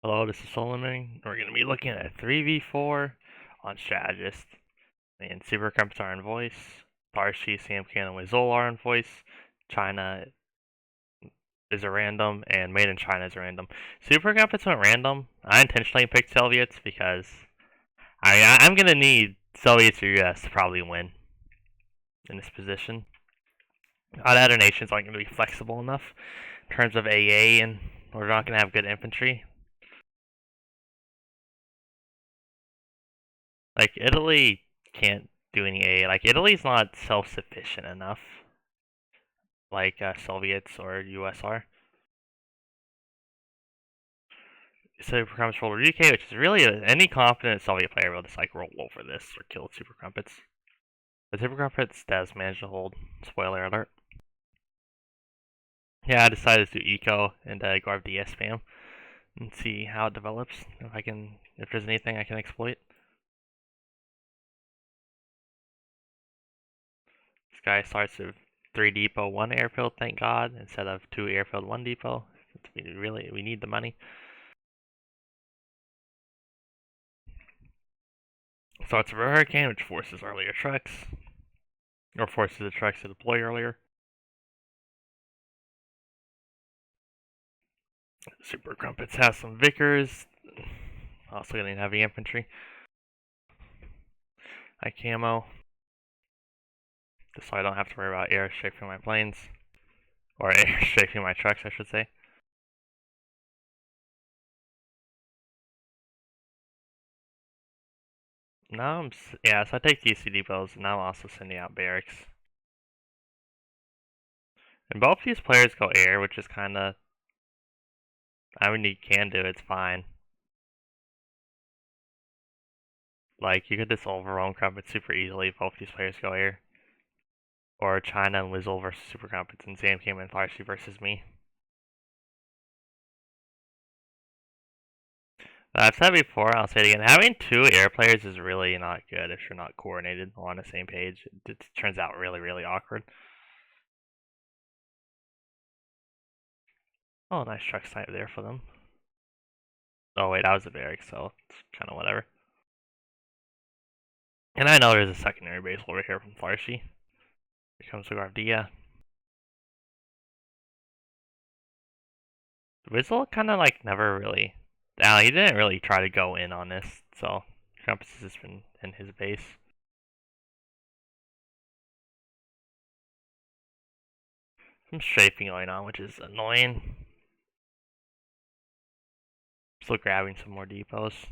Hello, this is Solomon. We're going to be looking at 3v4 on Strategists. And Super Crumpets are in voice. Parshi, Sam Can, and Wizol are in voice. China is a random, and Made in China is a random. Super Crumpets went random. I intentionally picked Soviets because I'm going to need Soviets or US to probably win in this position. Other nations aren't going to be flexible enough in terms of AA, and we're not going to have good infantry. Like, Italy can't do any AA. Like, Italy's not self-sufficient enough like Soviets or US are. Super Crumpets roll UK, which is really any confident Soviet player will just like roll over this or kill Super Crumpets. But Super Crumpets does manage to hold. Spoiler alert. Yeah, I decided to do eco and go have DS spam and see how it develops. If there's anything I can exploit. This guy starts with 3 depot, 1 airfield, thank God, instead of 2 airfield, 1 depot. We need the money. Starts with a hurricane, which forces earlier trucks, or forces the trucks to deploy earlier. Super Crumpets has some Vickers, also getting heavy infantry. I camo, just so I don't have to worry about air strafing my planes, or air strafing my trucks, I should say. Now so I take DC depots, and now I'm also sending out barracks. And both these players go air, which is kind of, you can do it, it's fine. Like, you could just overrun Crumpets super easily if both these players go air. Or China and Wizol versus Super Crumpets, and Sam came in Farsi versus me. I've said before, I'll say it again, having 2 air players is really not good if you're not coordinated or on the same page. It turns out really, really awkward. Oh, nice truck snipe there for them. Oh wait, that was a barracks, so it's kind of whatever. And I know there's a secondary base over here from Farsi. Here comes the Guardia. Wizol kind of like never really, he didn't really try to go in on this, so Crumpets has just been in his base. Some strafing going on, which is annoying. Still grabbing some more depots.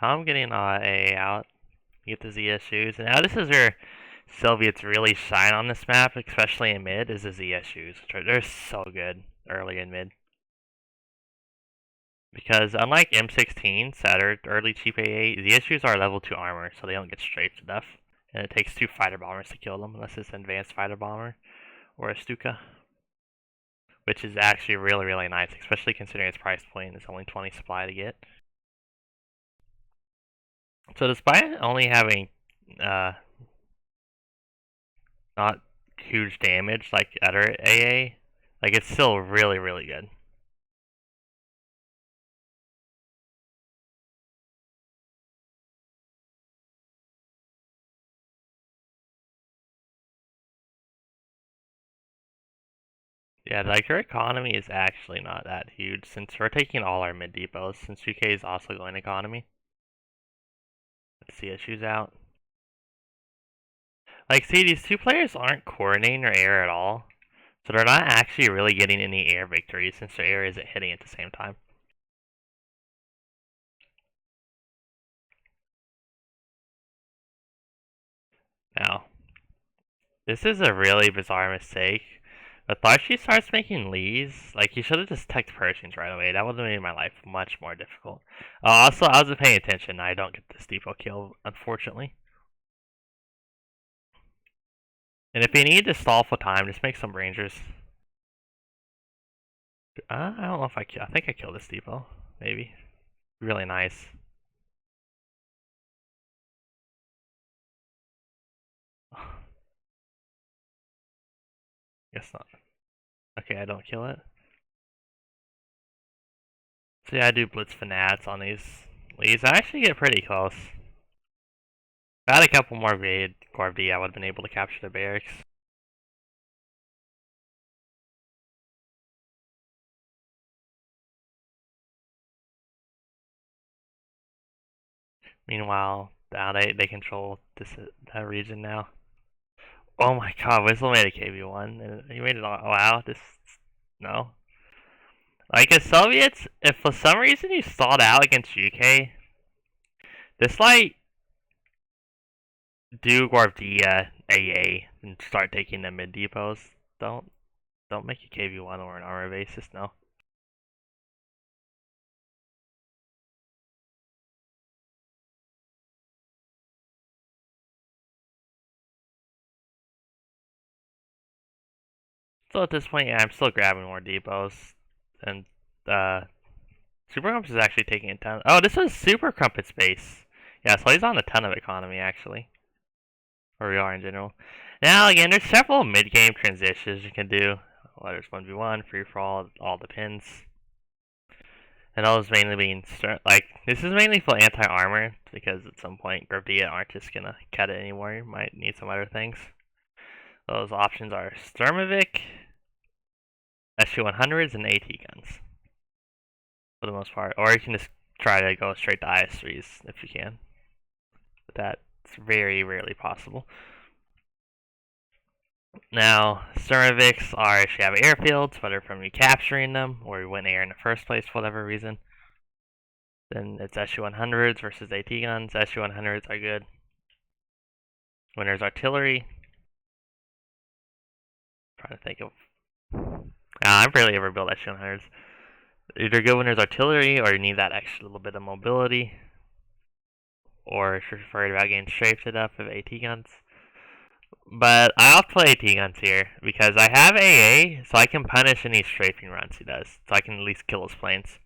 Now I'm getting AA out. You get the ZSUs, and now this is where Soviets really shine on this map, especially in mid, is the ZSUs. They're so good early in mid. Because unlike M16s that are early cheap AA, ZSUs are level 2 armor, so they don't get strafed to death. And it takes 2 fighter bombers to kill them, unless it's an advanced fighter bomber or a Stuka. Which is actually really, really nice, especially considering its price point is only 20 supply to get. So despite only having not huge damage like other AA, like it's still really, really good. Yeah, like their economy is actually not that huge since we're taking all our mid depots, since UK is also going economy. Let's see, issues out. Like, see, these 2 players aren't coordinating their air at all, so they're not actually really getting any air victories since their air isn't hitting at the same time. Now, this is a really bizarre mistake. But if she starts making leads, like, he should have just teched Pershings right away. That would have made my life much more difficult. Also, I wasn't paying attention. I don't get this depot kill, unfortunately. And if you need to stall for time, just make some rangers. I don't know if I think I killed this depot. Maybe. Really nice. Guess not. Okay, I don't kill it. So yeah, I do blitz fanats on these leads. I actually get pretty close. If I had a couple more evade Corv D, I would have been able to capture the barracks. Meanwhile, now they control this that region now. Oh my god, Whistle made a KV1, and he made it all. Wow, this no. Like as Soviets, if for some reason you stalled out against UK, this like do Guardia AA and start taking the mid depots. Don't make a KV1 or an armor basis, no. So at this point, yeah, I'm still grabbing more depots, and Super Crumpets is actually taking a ton. Oh, this was Super Crumpets base. Yeah, so he's on a ton of economy actually, or we are in general. Now again, there's several mid-game transitions you can do. Well, there's 1v1, free for all depends. And those mainly being like this is mainly for anti-armor because at some point Gravdia aren't just gonna cut it anymore. You might need some other things. Those options are Sturmovik, SU-100s, and AT guns for the most part. Or you can just try to go straight to IS-3s if you can. But that's very rarely possible. Now, Sturmoviks are if you have airfields, whether from you capturing them or you went air in the first place for whatever reason. Then it's SU-100s versus AT guns. SU-100s are good. When there's artillery, I'm trying to think of. I've barely ever built SU-100s. Either good when there's artillery, or you need that extra little bit of mobility, or if you're worried about getting strafed up with AT guns. But I'll play AT guns here because I have AA, so I can punish any strafing runs he does, so I can at least kill his planes.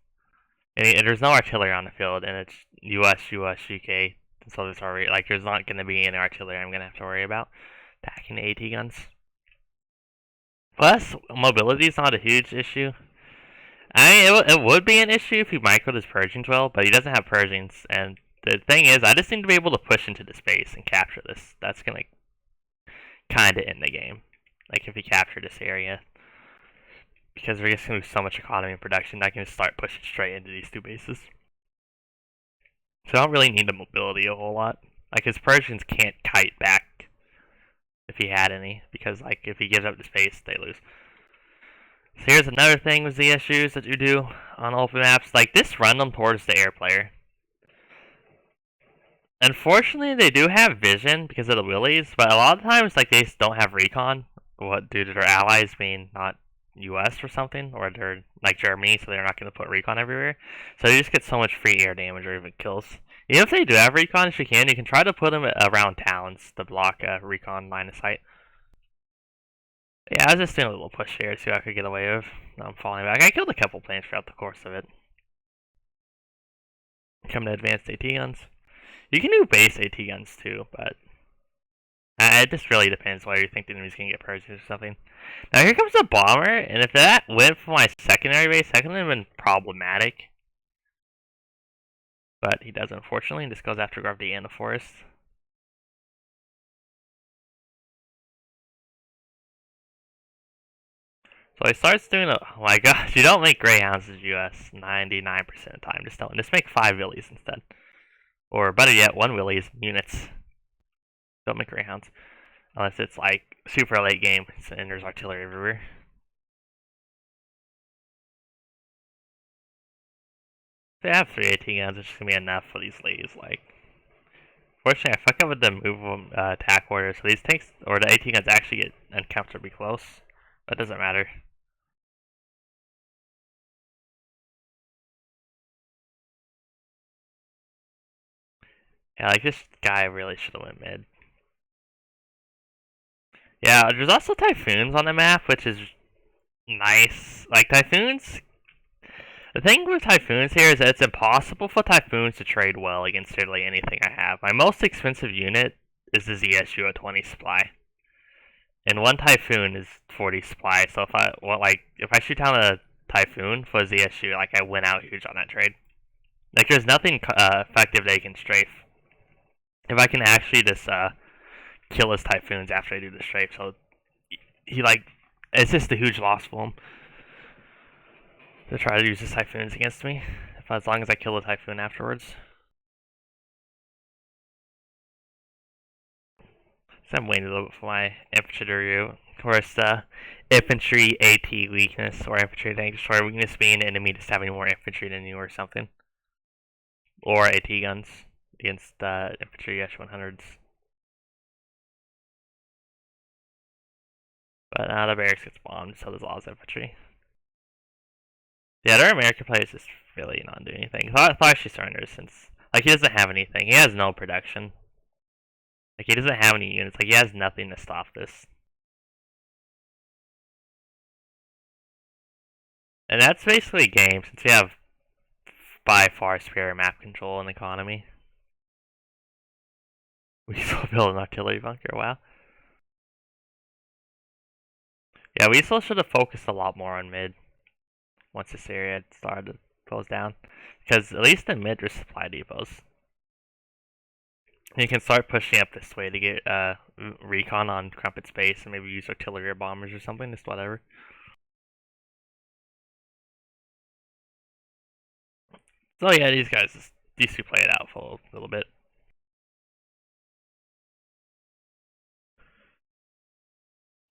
And there's no artillery on the field, and it's US, UK, so there's already like there's not going to be any artillery I'm going to have to worry about attacking the AT guns. Plus, mobility is not a huge issue. I mean, it would be an issue if he microed his Persians well, but he doesn't have Persians, and the thing is, I just need to be able to push into the space and capture this. That's gonna kind of end the game, like if he captured this area, because we're just gonna lose so much economy and production. I can just start pushing straight into these two bases. So I don't really need the mobility a whole lot. Like his Persians can't kite back if he had any, because like if he gives up the space, they lose. So here's another thing with the issues that you do on open maps. Like this, run them towards the air player. Unfortunately, they do have vision because of the willies, but a lot of times, like they just don't have recon. What due to their allies being not U.S. or something, or they're like Germany, so they're not going to put recon everywhere. So you just get so much free air damage or even kills. Even if they do have recon, if you can try to put them around towns to block recon line of sight. Yeah, I was just doing a little push here, see what I could get away with. Now I'm falling back. I killed a couple planes throughout the course of it. Coming to advanced AT guns. You can do base AT guns too, but it just really depends whether you think the enemy's gonna get Persians or something. Now here comes a bomber, and if that went for my secondary base, that could have been problematic. But he does, unfortunately, and just goes after Gravity and the forest. So he starts doing a, oh my gosh, you don't make Greyhounds as US 99% of the time, just don't. Just make 5 Willies instead. Or better yet, 1 Willie's units. Don't make Greyhounds. Unless it's like super late game and there's artillery everywhere. If I have 3 AT guns, it's just gonna be enough for these leads. Like, fortunately, I fuck up with the move attack order, so these tanks or the AT guns actually get uncomfortably close. That doesn't matter. Yeah, like this guy really should have went mid. Yeah, there's also typhoons on the map, which is nice. Like typhoons, The thing with Typhoons here is that it's impossible for Typhoons to trade well against literally anything I have. My most expensive unit is the ZSU at 20 supply. And one Typhoon is 40 supply, so if I shoot down a Typhoon for a ZSU, like I win out huge on that trade. Like there's nothing effective they can strafe. If I can actually just kill his Typhoons after I do the strafe, so he it's just a huge loss for him to try to use his Typhoons against me, as long as I kill the Typhoon afterwards. So I'm waiting a little bit for my infantry to review. Of course, infantry AT weakness or infantry tank destroyer weakness being an enemy just having more infantry than you or something. Or AT guns against infantry S-100s. But the barracks gets bombed, so there's a lot of infantry. The other American players just really not doing anything. Thought she surrenders since he doesn't have anything. He has no production. He doesn't have any units. He has nothing to stop this. And that's basically a game since we have by far superior map control and economy. We still build an artillery bunker. Wow. Yeah, we still should have focused a lot more on mid once this area had started to close down. Because at least in mid, there's supply depots. You can start pushing up this way to get recon on Crumpet's base and maybe use artillery or bombers or something, just whatever. So yeah, these two play it out for a little bit.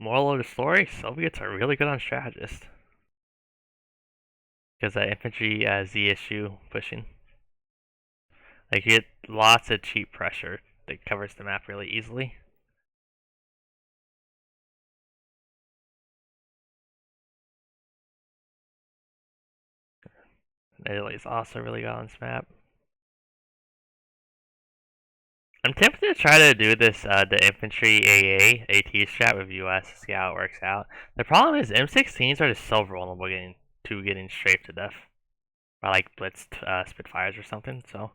Moral of the story, Soviets are really good on strategists. Because that infantry ZSU pushing. You get lots of cheap pressure that covers the map really easily. Italy's also really good on this map. I'm tempted to try to do this the infantry AT strat with US to see how it works out. The problem is M16s are just so vulnerable getting strafed to death by blitzed Spitfires or something. So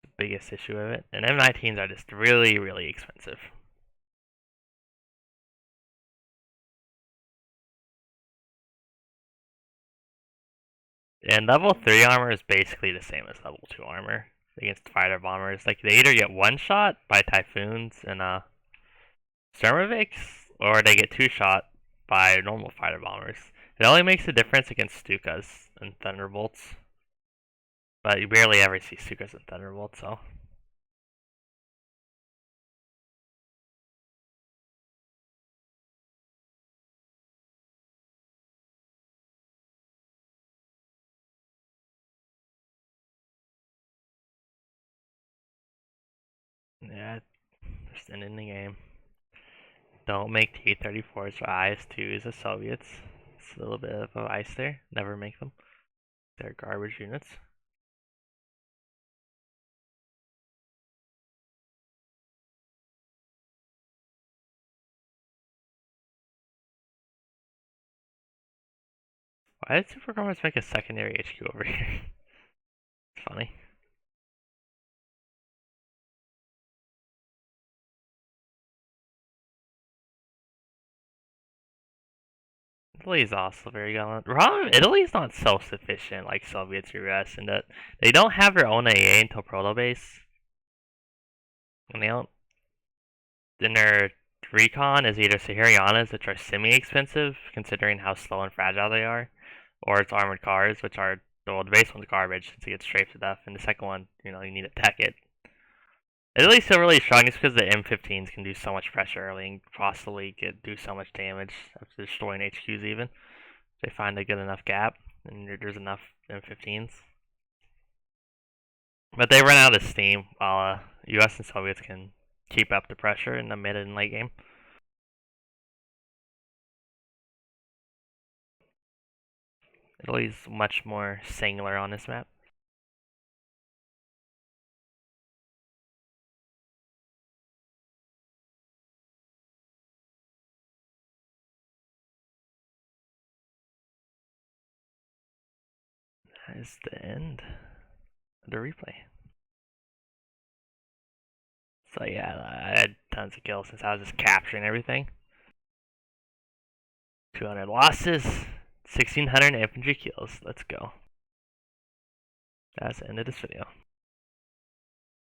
the biggest issue of it. And M19s are just really, really expensive. And level 3 armor is basically the same as level 2 armor against fighter bombers. They either get one shot by Typhoons and Sturmoviks, or they get two shot by normal fighter bombers. It only makes a difference against Stukas and Thunderbolts. But you barely ever see Stukas and Thunderbolts, so. Yeah, just ending the game. Don't make T-34s for IS-2s as Soviets. It's a little bit of advice there. Never make them. They're garbage units. Why did Supercommerce make a secondary HQ over here? It's funny. Italy is also very gallant. Italy is not self-sufficient like Soviets or US in that they don't have their own AA until Proto Base. And they don't. Then their recon is either Saharianas, which are semi-expensive considering how slow and fragile they are, or it's armored cars, which are the base one's garbage since it gets strafed to death, and the second one, you need to tech it. Italy's still really strong just because the M15s can do so much pressure early and possibly do so much damage after destroying HQs even. If they find a good enough gap and there's enough M15s. But they run out of steam while US and Soviets can keep up the pressure in the mid and late game. Italy's much more singular on this map. That is the end of the replay. So yeah, I had tons of kills since I was just capturing everything. 200 losses, 1,600 infantry kills. Let's go. That's the end of this video.